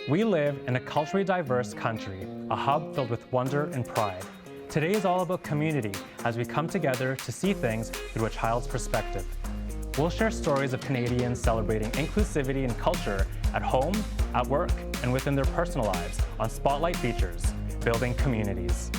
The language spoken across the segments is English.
We live in a culturally diverse country, a hub filled with wonder and pride. Today is all about community as we come together to see things through a child's perspective. We'll share stories of Canadians celebrating inclusivity and culture at home, at work, and within their personal lives on Spotlight Features, Building Communities.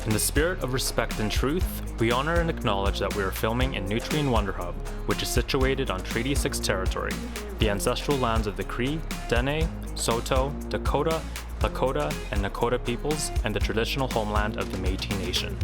In the spirit of respect and truth, we honor and acknowledge that we are filming in Nutrien Wonderhub, which is situated on Treaty 6 territory, the ancestral lands of the Cree, Dene, Saulteaux, Dakota, Lakota, and Nakota peoples, and the traditional homeland of the Métis Nation.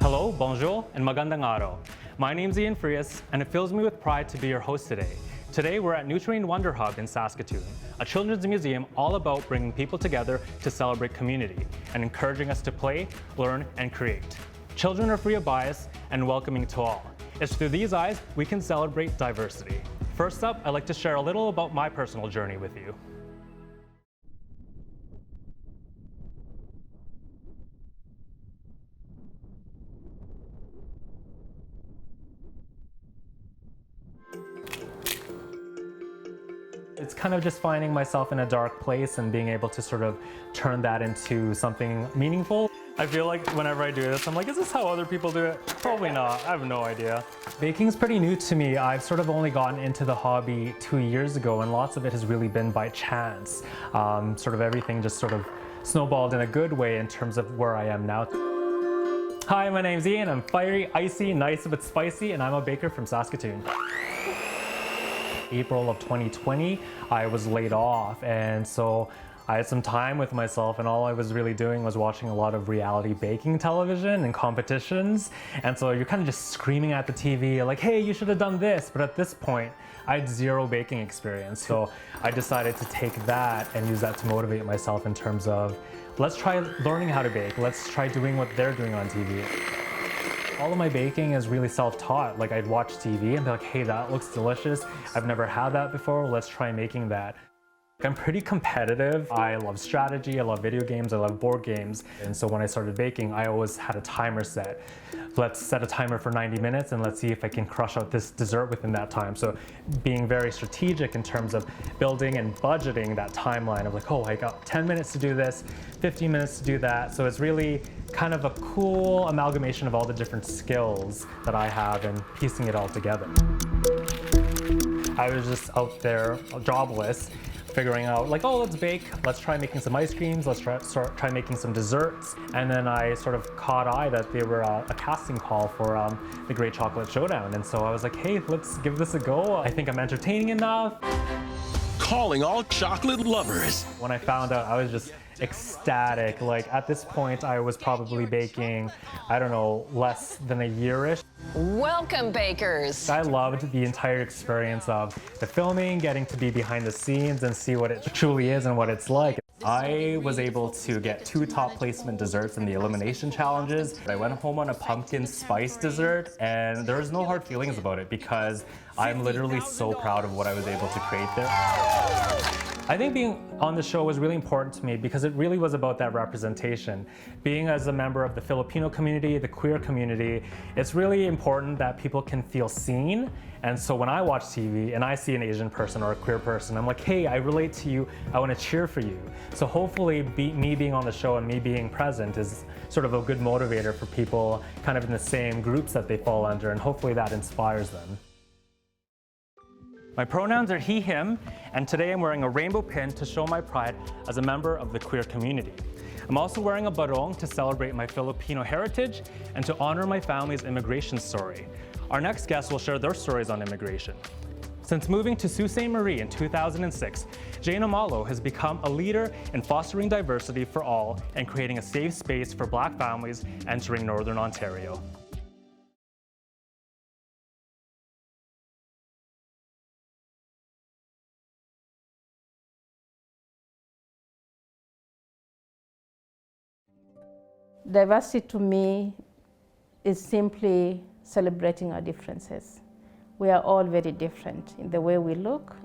Hello, bonjour, and magandang araw. My name's Ian Frias, and it fills me with pride to be your host today. Today, we're at Nutrien Wonderhub in Saskatoon, a children's museum all about bringing people together to celebrate community and encouraging us to play, learn, and create. Children are free of bias and welcoming to all. It's through these eyes we can celebrate diversity. First up, I'd like to share a little about my personal journey with you. It's kind of just finding myself in a dark place and being able to sort of turn that into something meaningful. I feel like whenever I do this, I'm like, is this how other people do it? Probably not, I have no idea. Baking's pretty new to me. I've sort of only gotten into the hobby 2 years ago, and lots of it has really been by chance. Sort of everything just sort of snowballed in a good way in terms of where I am now. Hi, my name's Ian. I'm fiery, icy, nice but spicy, and I'm a baker from Saskatoon. April of 2020, I was laid off, and so I had some time with myself, and all I was really doing was watching a lot of reality baking television and competitions. And so you're kind of just screaming at the TV like, hey, you should have done this. But at this point, I had zero baking experience. So I decided to take that and use that to motivate myself in terms of, let's try learning how to bake. Let's try doing what they're doing on TV. All of my baking is really self-taught. Like, I'd watch TV and be like, hey, that looks delicious. I've never had that before. Let's try making that. I'm pretty competitive. I love strategy, I love video games, I love board games. And so when I started baking, I always had a timer set. Let's set a timer for 90 minutes and let's see if I can crush out this dessert within that time. So being very strategic in terms of building and budgeting that timeline of like, oh, I got 10 minutes to do this, 15 minutes to do that. So it's really kind of a cool amalgamation of all the different skills that I have and piecing it all together. I was just out there jobless, figuring out like, oh, let's bake, let's try making some ice creams, let's try making some desserts. And then I sort of caught eye that they were a casting call for the Great Chocolate Showdown. And so I was like, hey, let's give this a go. I think I'm entertaining enough. Calling all chocolate lovers. When I found out, I was just ecstatic. Like, at this point, I was probably baking, I don't know, less than a year-ish. Welcome, bakers. I loved the entire experience of the filming, getting to be behind the scenes and see what it truly is and what it's like. I was able to get 2 top placement desserts in the elimination challenges. I went home on a pumpkin spice dessert, and there was no hard feelings about it because I'm literally so proud of what I was able to create there. I think being on the show was really important to me because it really was about that representation. Being as a member of the Filipino community, the queer community, it's really important that people can feel seen. And so when I watch TV and I see an Asian person or a queer person, I'm like, hey, I relate to you, I want to cheer for you. So hopefully me being on the show and me being present is sort of a good motivator for people kind of in the same groups that they fall under, and hopefully that inspires them. My pronouns are he, him, and today I'm wearing a rainbow pin to show my pride as a member of the queer community. I'm also wearing a barong to celebrate my Filipino heritage and to honor my family's immigration story. Our next guests will share their stories on immigration. Since moving to Sault Ste. Marie in 2006, Jane Amalo has become a leader in fostering diversity for all and creating a safe space for Black families entering Northern Ontario. Diversity to me is simply celebrating our differences. We are all very different in the way we look,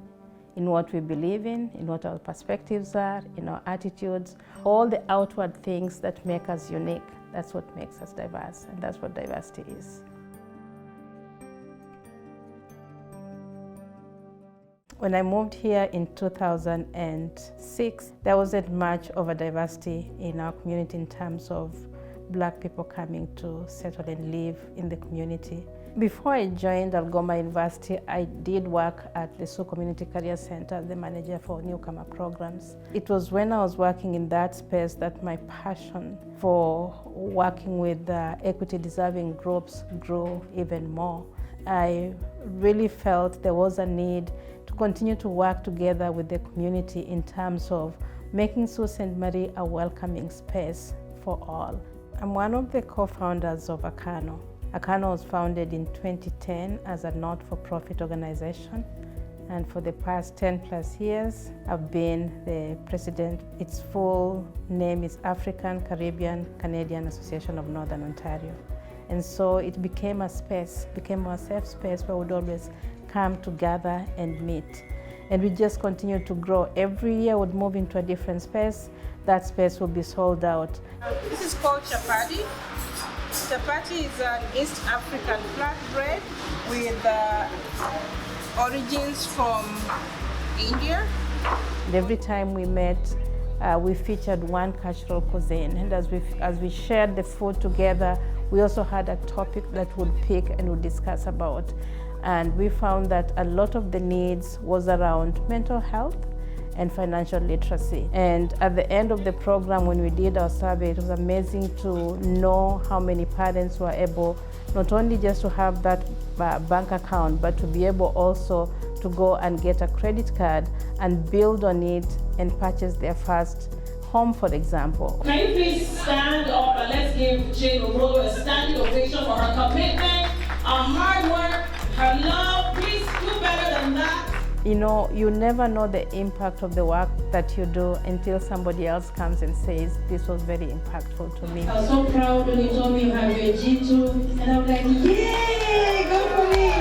in what we believe in what our perspectives are, in our attitudes, all the outward things that make us unique. That's what makes us diverse, and that's what diversity is. When I moved here in 2006, there wasn't much of a diversity in our community in terms of Black people coming to settle and live in the community. Before I joined Algoma University, I did work at the Sioux Community Career Center as the manager for newcomer programs. It was when I was working in that space that my passion for working with equity deserving groups grew even more. I really felt there was a need to continue to work together with the community in terms of making Sault Ste. Marie a welcoming space for all. I'm one of the co-founders of Akano. Akano was founded in 2010 as a not-for-profit organization, and for the past 10 plus years, I've been the president. Its full name is African Caribbean Canadian Association of Northern Ontario. And so it became a space, became a safe space where we'd always come together and meet. And we just continue to grow. Every year we'd move into a different space. That space will be sold out. This is called chapati. Chapati is an East African flatbread with origins from India. And every time we met, we featured one cultural cuisine. And as we shared the food together, we also had a topic that we'd pick and we'd discuss about. And we found that a lot of the needs was around mental health and financial literacy. And at the end of the program, when we did our survey, it was amazing to know how many parents were able not only just to have that bank account, but to be able also to go and get a credit card and build on it and purchase their first home, for example. Can you please stand up and let's give Jane O'Rourke a standing ovation for her commitment, her hard work, her love. Please do better than that. You know, you never know the impact of the work that you do until somebody else comes and says, this was very impactful to me. I was so proud when you told me you have your G2, and I'm like, yay, go for me.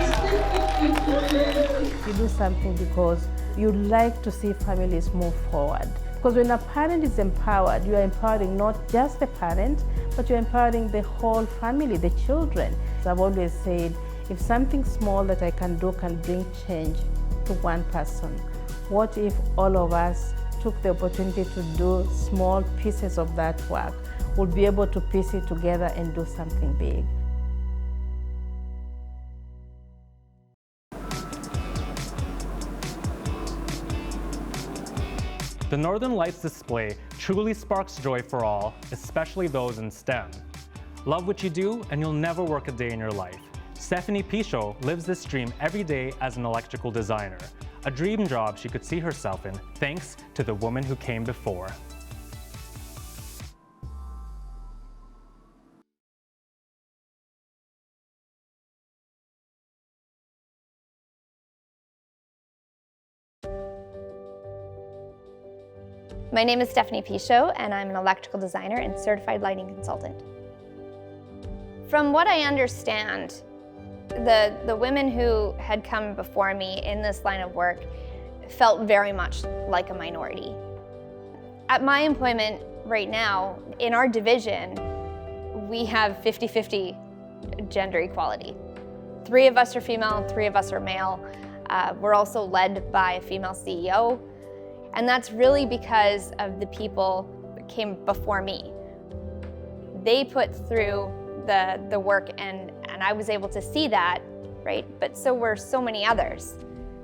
You do something because you like to see families move forward. Because when a parent is empowered, you are empowering not just the parent, but you're empowering the whole family, the children. So I've always said, if something small that I can do can bring change to one person, what if all of us took the opportunity to do small pieces of that work? We'll be able to piece it together and do something big. The Northern Lights display truly sparks joy for all, especially those in STEM. Love what you do and you'll never work a day in your life. Stephanie Pichot lives this dream every day as an electrical designer, a dream job she could see herself in thanks to the woman who came before. My name is Stephanie Pichot, and I'm an electrical designer and certified lighting consultant. From what I understand, the women who had come before me in this line of work felt very much like a minority. At my employment right now, in our division, we have 50-50 gender equality. 3 of us are female and 3 of us are male. We're also led by a female CEO, and that's really because of the people that came before me. They put through the work and I was able to see that, right? But so were so many others.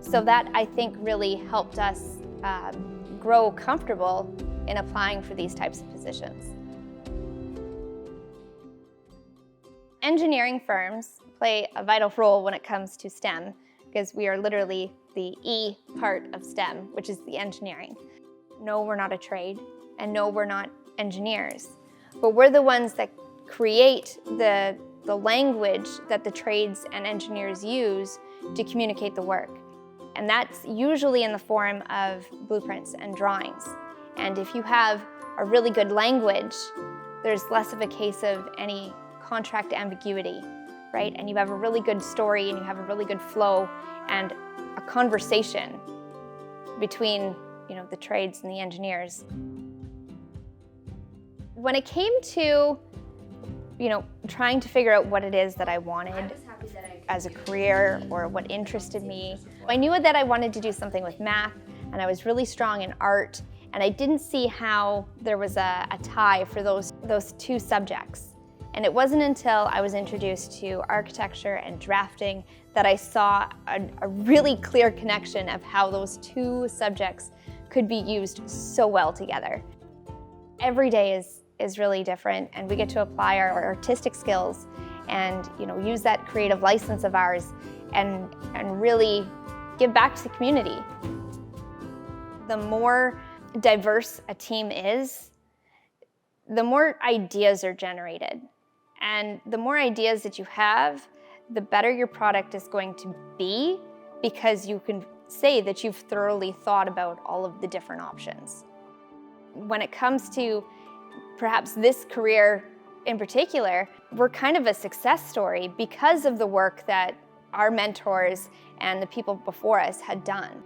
So that, I think, really helped us grow comfortable in applying for these types of positions. Engineering firms play a vital role when it comes to STEM because we are literally the E part of STEM, which is the engineering. No, we're not a trade, and no, we're not engineers, but we're the ones that create the language that the trades and engineers use to communicate the work. And that's usually in the form of blueprints and drawings. And if you have a really good language, there's less of a case of any contract ambiguity. right? And you have a really good story and you have a really good flow and a conversation between, the trades and the engineers. When it came to, trying to figure out what it is that I wanted as a career or what interested me, I knew that I wanted to do something with math, and I was really strong in art, and I didn't see how there was a tie for those two subjects. And it wasn't until I was introduced to architecture and drafting that I saw a really clear connection of how those two subjects could be used so well together. Every day is really different, and we get to apply our artistic skills and use that creative license of ours and really give back to the community. The more diverse a team is, the more ideas are generated. And the more ideas that you have, the better your product is going to be, because you can say that you've thoroughly thought about all of the different options. When it comes to perhaps this career in particular, we're kind of a success story because of the work that our mentors and the people before us had done.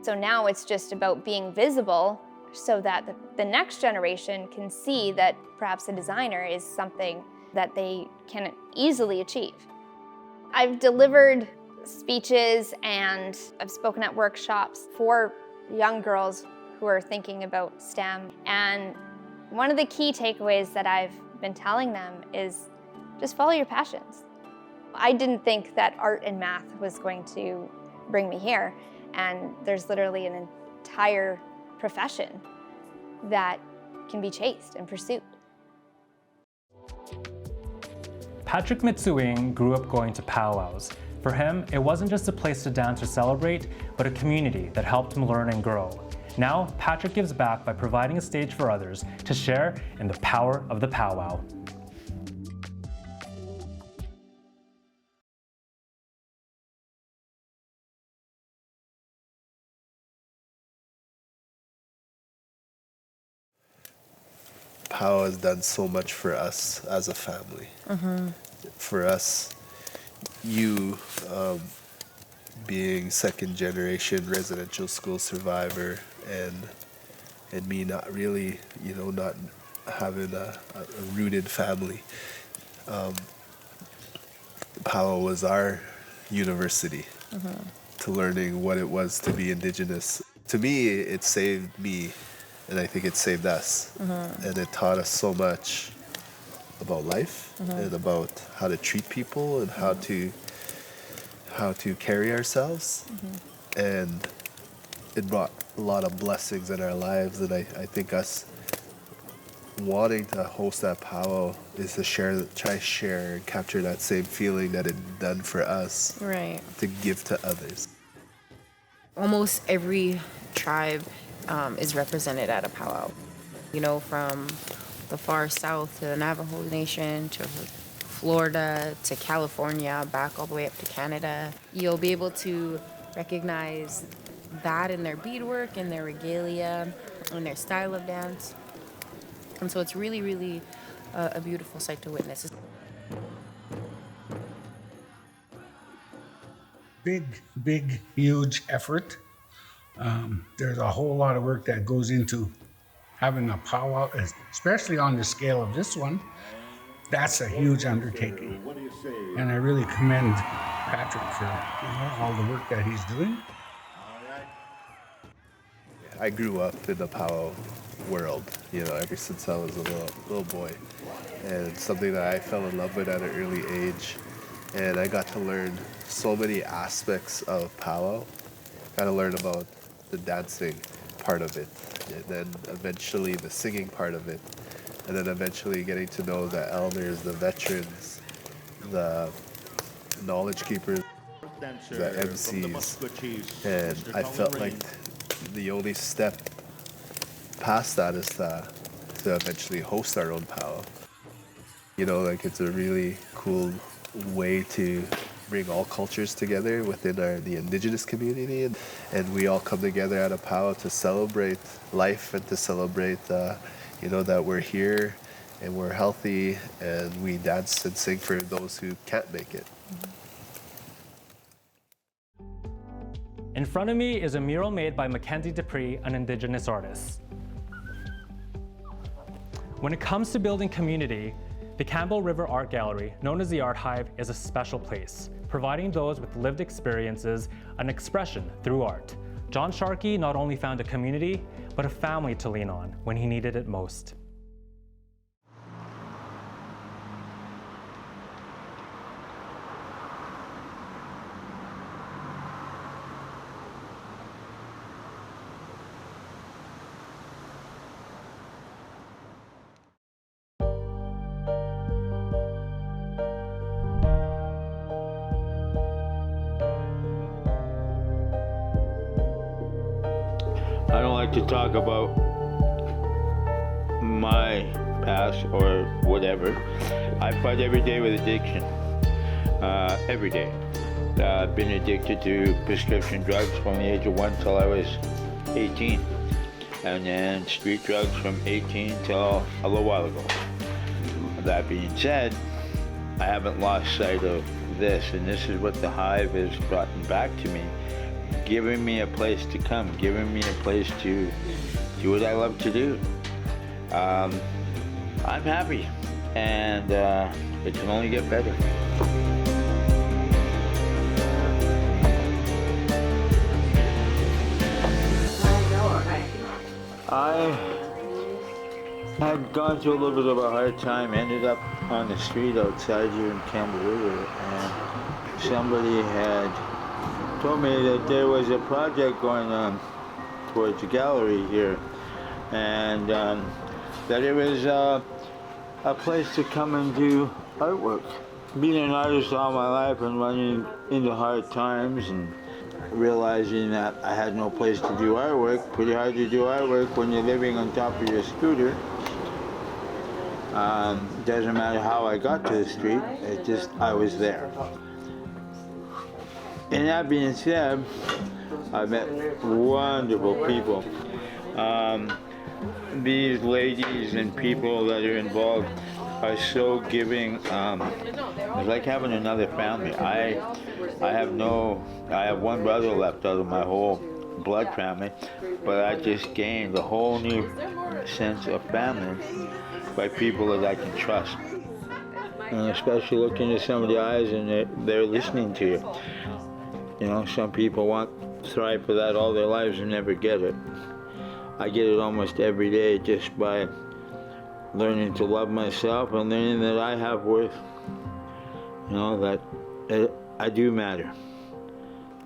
So now it's just about being visible so that the next generation can see that perhaps a designer is something that they can easily achieve. I've delivered speeches and I've spoken at workshops for young girls who are thinking about STEM. And one of the key takeaways that I've been telling them is just follow your passions. I didn't think that art and math was going to bring me here, and there's literally an entire profession that can be chased and pursued. Patrick Mitsuing grew up going to powwows. For him, it wasn't just a place to dance or celebrate, but a community that helped him learn and grow. Now, Patrick gives back by providing a stage for others to share in the power of the powwow. Powwow has done so much for us as a family. For us, you being second generation residential school survivor, and me not really, not having a rooted family. Powwow was our university to learning what it was to be Indigenous. To me, it saved me, and I think it saved us. And it taught us so much about life and about how to treat people and how to carry ourselves. And it brought a lot of blessings in our lives, and I think us wanting to host that powwow is to try to share and capture that same feeling that it done for us, right, to give to others. Almost every tribe is represented at a powwow. From the far south to the Navajo Nation to Florida to California, back all the way up to Canada. You'll be able to recognize that in their beadwork, in their regalia, in their style of dance. And so it's really, really a beautiful sight to witness. Big, huge effort. There's a whole lot of work that goes into having a powwow, especially on the scale of this one. That's a huge undertaking. And I really commend Patrick for all the work that he's doing. I grew up in the powwow world, ever since I was a little boy. And it's something that I fell in love with at an early age. And I got to learn so many aspects of powwow. Got to learn about the dancing part of it, and then eventually the singing part of it, and then eventually getting to know the elders, the veterans, the knowledge keepers, the MCs. And I felt like the only step past that is to eventually host our own powwow. It's a really cool way to bring all cultures together within the Indigenous community, and we all come together at a powwow to celebrate life and to celebrate that we're here and we're healthy, and we dance and sing for those who can't make it. In front of me is a mural made by Mackenzie Dupree, an Indigenous artist. When it comes to building community, the Campbell River Art Gallery, known as the Art Hive, is a special place, providing those with lived experiences an expression through art. John Sharkey not only found a community, but a family to lean on when he needed it most. I don't like to talk about my past or whatever. I fight every day with addiction. Every day. I've been addicted to prescription drugs from the age of 1 till I was 18. And then street drugs from 18 till a little while ago. That being said, I haven't lost sight of this, and this is what the Hive has brought back to me. Giving me a place to come, giving me a place to do what I love to do. I'm happy, and it can only get better. I had gone through a little bit of a hard time, ended up on the street outside here in Campbell River, and somebody had told me that there was a project going on towards the gallery here, and that it was a place to come and do artwork. Being an artist all my life and running into hard times and realizing that I had no place to do artwork, pretty hard to do artwork when you're living on top of your scooter. Doesn't matter how I got to the street, it just, I was there. And that being said, I met wonderful people. These ladies and people that are involved are so giving. It's like having another family. I have one brother left out of my whole blood family, but I just gained a whole new sense of family by people that I can trust. And especially looking into somebody's eyes and they're listening to you. You know, some people strive for that all their lives and never get it. I get it almost every day just by learning to love myself and learning that I have worth. You know, that I do matter.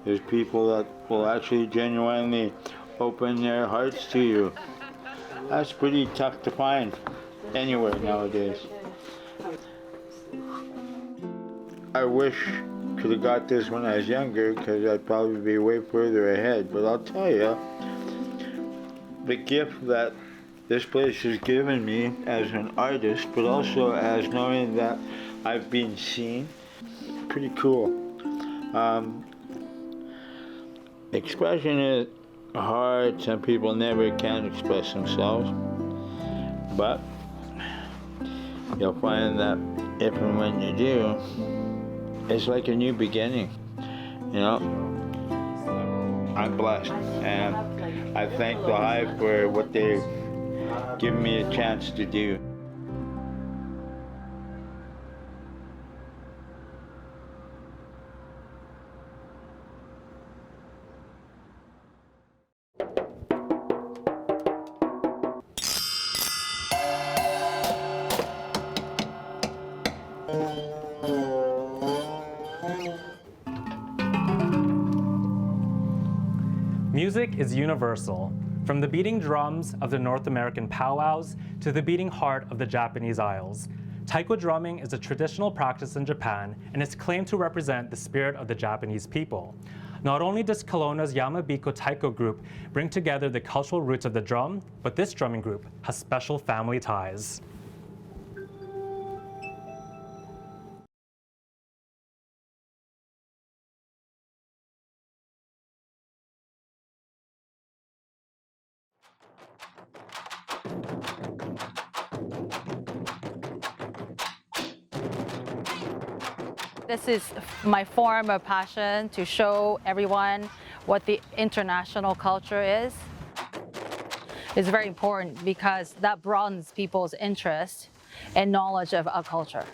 There's people that will actually genuinely open their hearts to you. That's pretty tough to find anywhere nowadays. I wish could have got this when I was younger, because I'd probably be way further ahead. But I'll tell you, the gift that this place has given me as an artist, but also as knowing that I've been seen, pretty cool. Expression is hard. Some people never can express themselves, but you'll find that if and when you do, it's like a new beginning, you know. I'm blessed, and I thank the Hive for what they've given me a chance to do. Music is universal, from the beating drums of the North American powwows to the beating heart of the Japanese Isles. Taiko drumming is a traditional practice in Japan and is claimed to represent the spirit of the Japanese people. Not only does Kelowna's Yamabiko Taiko group bring together the cultural roots of the drum, but this drumming group has special family ties. This is my form of passion to show everyone what the international culture is. It's very important because that broadens people's interest and knowledge of our culture.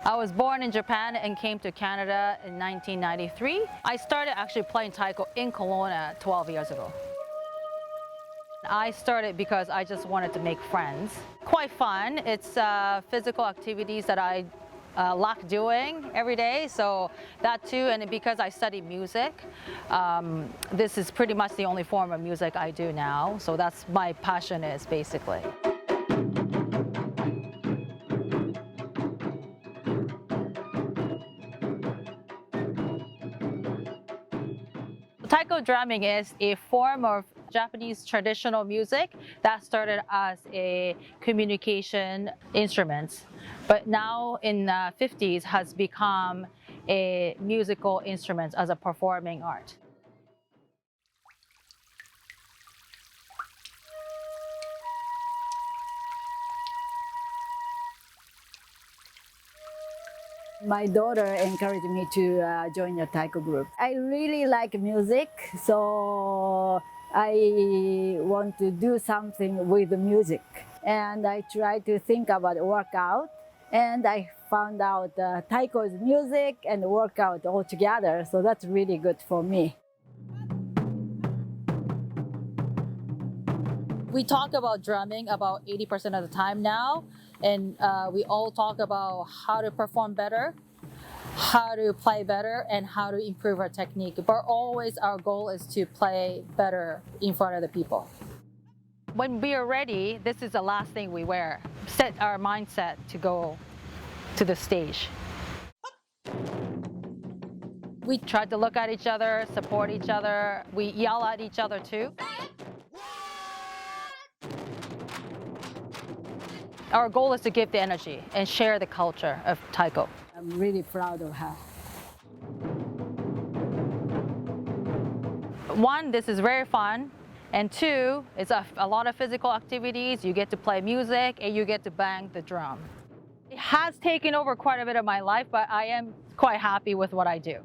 I was born in Japan and came to Canada in 1993. I started actually playing Taiko in Kelowna 12 years ago. I started because I just wanted to make friends. Quite fun. It's physical activities that I like doing every day, so that too, and because I study music, this is pretty much the only form of music I do now, so that's my passion is basically. Taiko drumming is a form of Japanese traditional music that started as a communication instrument, but now in the 50s has become a musical instrument as a performing art. My daughter encouraged me to join a Taiko group. I really like music, so I want to do something with the music. And I try to think about workout, and I found out Taiko's music and workout all together, so that's really good for me. We talk about drumming about 80% of the time now, and we all talk about how to perform better, how to play better, and how to improve our technique. But always our goal is to play better in front of the people. When we are ready, this is the last thing we wear. Set our mindset to go to the stage. We try to look at each other, support each other. We yell at each other too. Our goal is to give the energy and share the culture of Taiko. I'm really proud of her. One, this is very fun. And two, it's a lot of physical activities. You get to play music and you get to bang the drum. It has taken over quite a bit of my life, but I am quite happy with what I do.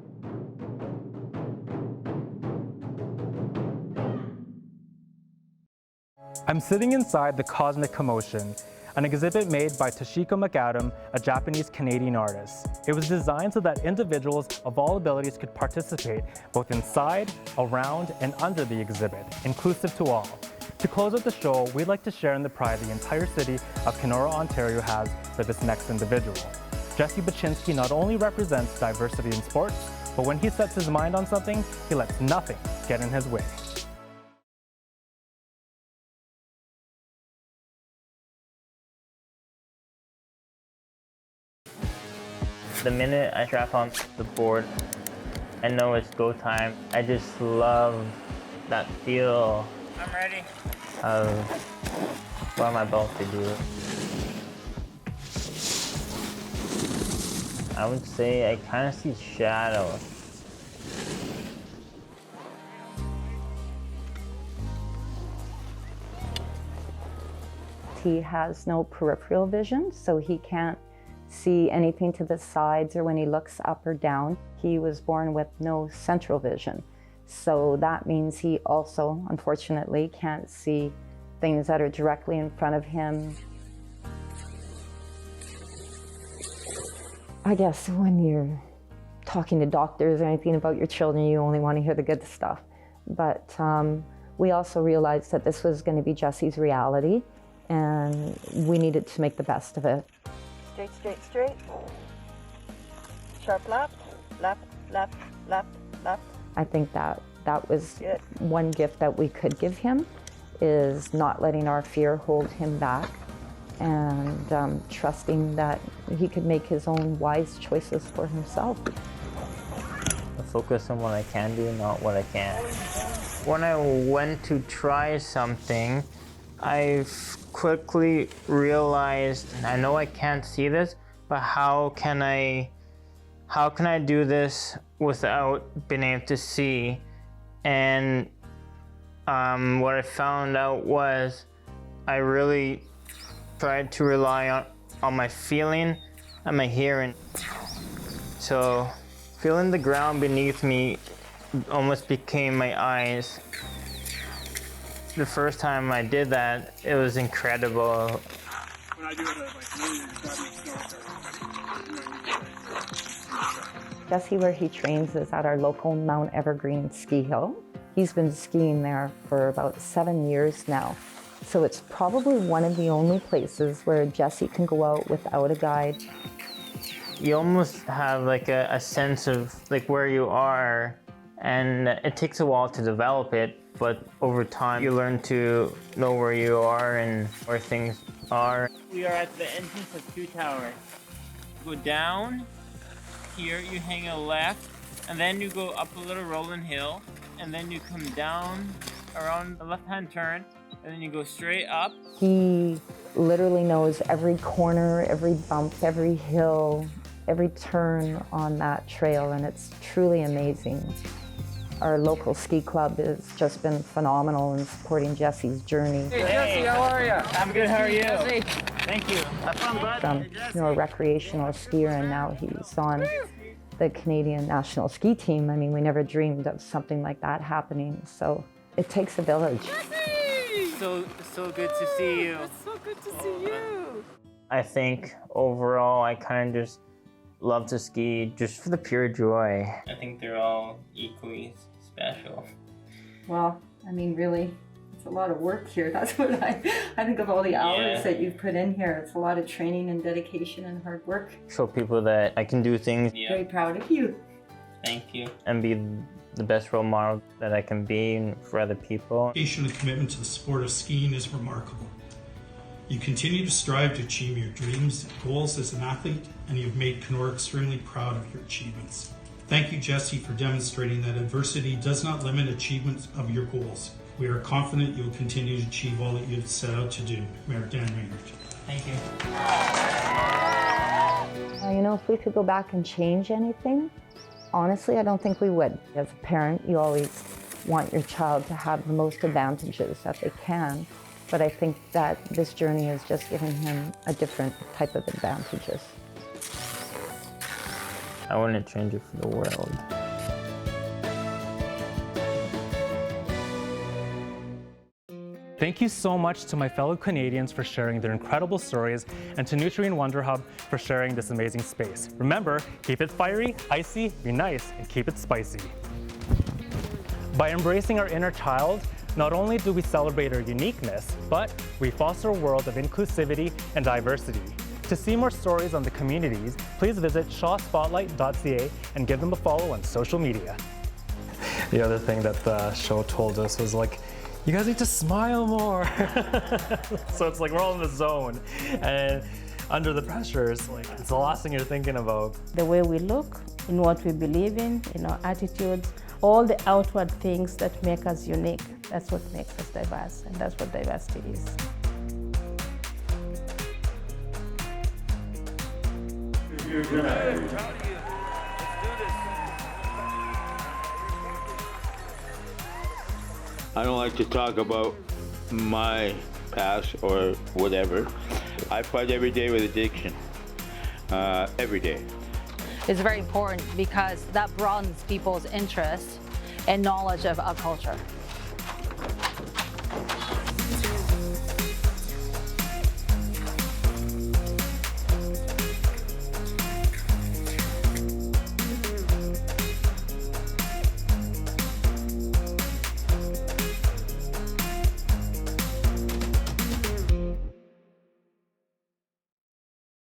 I'm sitting inside the Cosmic Commotion, an exhibit made by Toshiko McAdam, a Japanese-Canadian artist. It was designed so that individuals of all abilities could participate both inside, around, and under the exhibit, inclusive to all. To close out the show, we'd like to share in the pride the entire city of Kenora, Ontario has for this next individual. Jesse Baczynski not only represents diversity in sports, but when he sets his mind on something, he lets nothing get in his way. The minute I strap on the board, I know it's go time. I just love that feel. I'm ready. Of what I'm about to do. I would say I kind of see shadows. He has no peripheral vision, so he can't see anything to the sides or when he looks up or down. He was born with no central vision. So that means he also, unfortunately, can't see things that are directly in front of him. I guess when you're talking to doctors or anything about your children, you only want to hear the good stuff. But we also realized that this was going to be Jesse's reality, and we needed to make the best of it. Straight, straight, straight. Sharp left, left, left, left, left. I think that was one gift that we could give him, is not letting our fear hold him back and trusting that he could make his own wise choices for himself. I focus on what I can do, not what I can't. When I went to try something, I quickly realized, I know I can't see this, but how can I do this without being able to see? And what I found out was I really tried to rely on my feeling and my hearing. So feeling the ground beneath me almost became my eyes. The first time I did that, it was incredible. When I do it, Jesse, where he trains, is at our local Mount Evergreen ski hill. He's been skiing there for about 7 years now. So it's probably one of the only places where Jesse can go out without a guide. You almost have like a sense of like where you are, and it takes a while to develop it, but over time you learn to know where you are and where things are. We are at the entrance of Two Towers. Go down, here you hang a left, and then you go up a little rolling hill, and then you come down around the left-hand turn, and then you go straight up. He literally knows every corner, every bump, every hill, every turn on that trail, and it's truly amazing. Our local ski club has just been phenomenal in supporting Jesse's journey. Hey Jesse, how are you? I'm good, how are you? Jesse. Thank you. Have fun, bud. From a recreational skier, and now he's on the Canadian national ski team. I mean, we never dreamed of something like that happening, so it takes a village. So good to see you. It's so good to see you. I think overall I kind of just love to ski just for the pure joy. I think they're all equally special. Well, I mean, really, it's a lot of work here. That's what I think of all the hours that you've put in here. It's a lot of training and dedication and hard work. Show people that I can do things. Very proud of you. Thank you. And be the best role model that I can be for other people. Dedication and commitment to the sport of skiing is remarkable. You continue to strive to achieve your dreams and goals as an athlete, and you've made Kenora extremely proud of your achievements. Thank you, Jesse, for demonstrating that adversity does not limit achievements of your goals. We are confident you'll continue to achieve all that you've set out to do. Mayor Dan Maynard. Thank you. You know, if we could go back and change anything, honestly, I don't think we would. As a parent, you always want your child to have the most advantages that they can. But I think that this journey has just given him a different type of advantages. I wouldn't change it for the world. Thank you so much to my fellow Canadians for sharing their incredible stories, and to Nutrien Wonderhub for sharing this amazing space. Remember, keep it fiery, icy, be nice, and keep it spicy. By embracing our inner child, not only do we celebrate our uniqueness, but we foster a world of inclusivity and diversity. To see more stories on the communities, please visit shawspotlight.ca and give them a follow on social media. The other thing that the show told us was like, you guys need to smile more. So it's like we're all in the zone, and under the pressures, like it's the last thing you're thinking about. The way we look, in what we believe in our attitudes, all the outward things that make us unique. That's what makes us diverse, and that's what diversity is. You're good. I don't like to talk about my past or whatever. I fight every day with addiction, every day. It's very important because that broadens people's interest and knowledge of our culture.